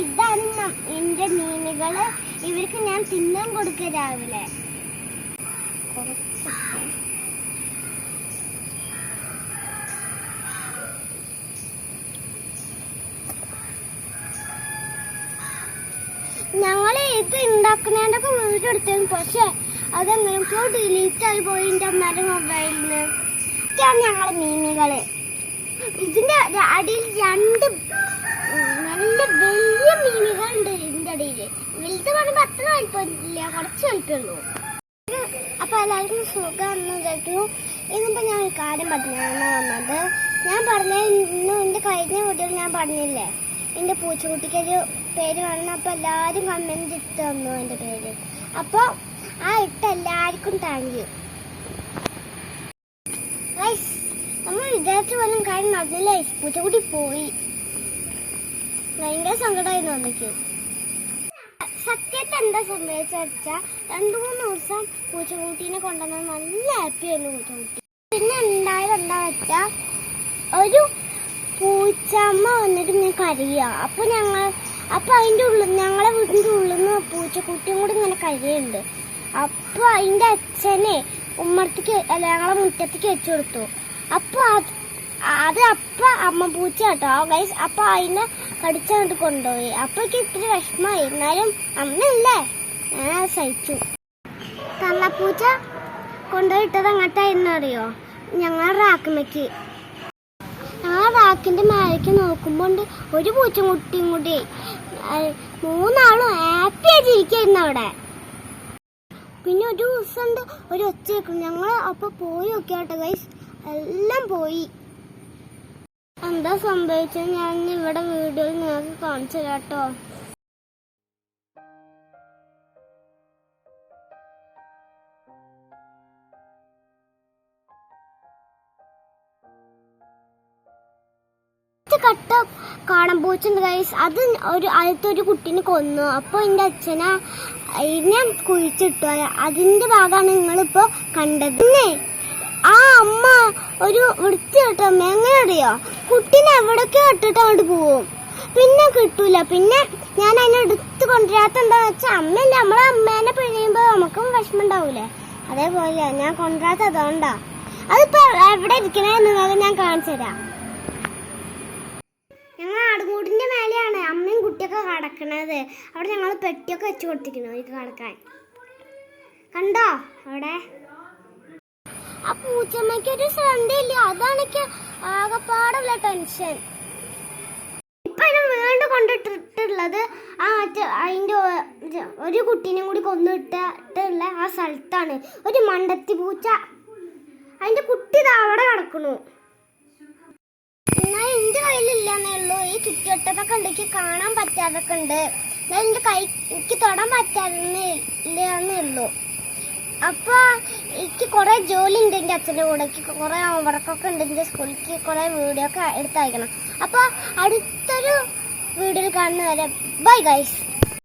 ഇതാണ് എന്റെ മീനുകള്. ഇവർക്ക് ഞാൻ തിന്നാൻ കൊടുക്ക രാവിലെ. ഞങ്ങള് ഇത് ഉണ്ടാക്കുന്നതിന്റെ വീഡിയോ എടുത്തിരുന്നു. പക്ഷെ അതെങ്ങനെയൊക്കെയോ ഡിലീറ്റ് ആയി പോയി എന്റെ അമ്മയുടെ മൊബൈലിന്. ഇതാണ് ഞങ്ങളെ മീനുകള്. ഇതിന്റെ അടിയിൽ രണ്ട് നല്ല വലിയ മീനുകളുണ്ട്. ഇതിന്റെ അടിയില് വലുത് പറയുമ്പോ അത്ര വലിപ്പമില്ല, കുറച്ച് വലിപ്പമുള്ളൂ. അപ്പൊ എല്ലാവർക്കും സുഖമാണെന്ന് കേട്ടു. ഇന്നിപ്പോ ഞാൻ ഒരു കാര്യം പറഞ്ഞാണ് വന്നത്. ഞാൻ പറഞ്ഞ ഇന്ന് എന്റെ കഴിഞ്ഞ വീഡിയോയിൽ ഞാൻ പറഞ്ഞില്ലേ എന്റെ പൂച്ചക്കുട്ടിക്കൊരു പേര് വേണം. അപ്പൊ എല്ലാരും കമന്റ് ഇട്ട് തന്നു എന്റെ പേര്. അപ്പൊ ആ ഇട്ട എല്ലാവർക്കും താങ്ക് യു. നമ്മൾ വിചാരിച്ച പോലും കാര്യം നടന്നില്ലേ. പൂച്ചക്കുട്ടി പോയി. ഭയങ്കര സങ്കടമായിരുന്നു എനിക്ക്. സത്യത്തെ എന്താ സംഭവിച്ച വെച്ചാൽ 2-3 ദിവസം പൂച്ചക്കുട്ടീനെ കൊണ്ടുവന്നാൽ നല്ല ഹാപ്പി ആയിരുന്നു പൂച്ചക്കുട്ടി. പിന്നെ ഉണ്ടായത് എന്താ വെച്ചാൽ ഒരു പൂച്ചമ്മ വന്നിട്ട് ഇങ്ങനെ കരയുക. അപ്പൊ അതിന്റെ ഉള്ളിൽ ഞങ്ങളെ വീടിന്റെ ഉള്ളിൽ നിന്ന് പൂച്ചക്കുട്ടിയും കൂടി ഇങ്ങനെ കരയുണ്ട്. അപ്പൊ അതിന്റെ അച്ഛനെ ഉമ്മറത്തേക്ക് ഞങ്ങളെ മുറ്റത്തേക്ക് വെച്ചു കൊടുത്തു. അപ്പൊ അമ്മ പൂച്ച കേട്ടോ ഗൈസ്. അപ്പൊ അതിനെ കടിച്ചങ്ങോട്ട് കൊണ്ടുപോയി. അപ്പൊ എനിക്ക് ഇത്തിരി വിഷമായി. എന്നാലും അമ്മയല്ലേ, ഞാൻ സഹിച്ചു. തള്ളപ്പൂച്ച കൊണ്ടുപോയിട്ടത് അങ്ങോട്ടായിരുന്നു അറിയോ, ഞങ്ങളുടെ റാക്കുമ്മക്ക്. ആ റാക്കിന്റെ മേലേക്ക് നോക്കുമ്പോ ഒരു പൂച്ചക്കുട്ടിയും കൂടി 3 ആളും ഹാപ്പി ആയിട്ടിരിക്കായിരുന്നു അവിടെ. പിന്നെ ഒരു ദിവസം ഒരു ഒച്ച കേൾക്കും. ഞങ്ങള് അപ്പൊ പോയി നോക്കിയാട്ടോ ഗൈസ്, എല്ലാം പോയി. എന്താ സംഭവിച്ചത് ഞാൻ ഇവിടെ വീഡിയോയിൽ നിങ്ങൾക്ക് കാണിച്ചു തരാട്ടോ. കട്ട കാണാൻ പൂച്ചുണ്ട് ഗൈസ്. അത് അടുത്തൊരു കുട്ടീനെ കൊന്നു. അപ്പൊ എന്റെ അച്ഛനെ അതിനെ കുഴിച്ചിട്ടു. അതിന്റെ ഭാഗമാണ് നിങ്ങളിപ്പോ കണ്ടത്. പിന്നെ ആ അമ്മ ഒരു വൃത്തി കിട്ടമ്മ എങ്ങനെ അറിയോ, കുട്ടീനെ എവിടൊക്കെ ഇട്ടിട്ട് അങ്ങോട്ട് പോവും, പിന്നെ കിട്ടൂല. പിന്നെ ഞാൻ അതിനെ എടുത്ത് കൊണ്ടുവരാത്ത എന്താന്ന് വെച്ചാൽ അമ്മയല്ലേ, നമ്മളെ അമ്മേനെ പിഴിയുമ്പോ നമുക്കും വിഷമം ഉണ്ടാവൂലേ, അതേപോലെ ഞാൻ കൊണ്ടുവരാത്ത അതുകൊണ്ടാ. അതിപ്പോ എവിടെ ഇരിക്കണേ നിങ്ങൾക്ക് ഞാൻ കാണിച്ചു തരാം. ഞങ്ങൾ ആടുകൂടിന്റെ മേലെയാണ് അമ്മയും കുട്ടിയൊക്കെ കിടക്കണത്. അവിടെ ഞങ്ങൾ പെട്ടിയൊക്കെ വെച്ച് കൊടുത്തിരിക്കുന്നു എനിക്ക് കിടക്കാൻ. കണ്ടോ അവിടെ? ആ പൂച്ചമ്മയ്ക്ക് ഒരു ശ്രദ്ധയില്ല. അതാണ് എനിക്ക് ആകെപ്പാടുള്ള ടെൻഷൻ. ഇപ്പൊ ഞാൻ വീണ്ടും കൊണ്ടിട്ടിട്ടുള്ളത് ആ അതിന്റെ ഒരു കുട്ടീനെ കൂടി കൊന്നിട്ടുള്ള ആ സ്ഥലത്താണ്. ഒരു മണ്ടത്തി പൂച്ച, അതിന്റെ കുട്ടി അവിടെ കിടക്കണു. എന്നാൽ എന്റെ കയ്യിലില്ലെന്നേ ഉള്ളൂ. ഈ ചുറ്റുവട്ടത്തൊക്കെ ഉണ്ട്, എനിക്ക് കാണാൻ പറ്റാതൊക്കെ ഉണ്ട്. എന്നാൽ എന്റെ എനിക്ക് തൊടാൻ പറ്റാതെന്നേ ഉള്ളൂ. അപ്പൊ എനിക്ക് കുറെ ജോലി ഉണ്ട് എന്റെ അച്ഛൻ്റെ കൂടെ. എനിക്ക് കുറെ വർക്കൊക്കെ ഉണ്ട് എന്റെ സ്കൂളിലേക്ക്, കുറെ വീഡിയോ ഒക്കെ എടുത്തയക്കണം. അപ്പൊ അടുത്തൊരു വീഡിയോയിൽ കാണുന്നവരെ ബൈ ഗൈസ്.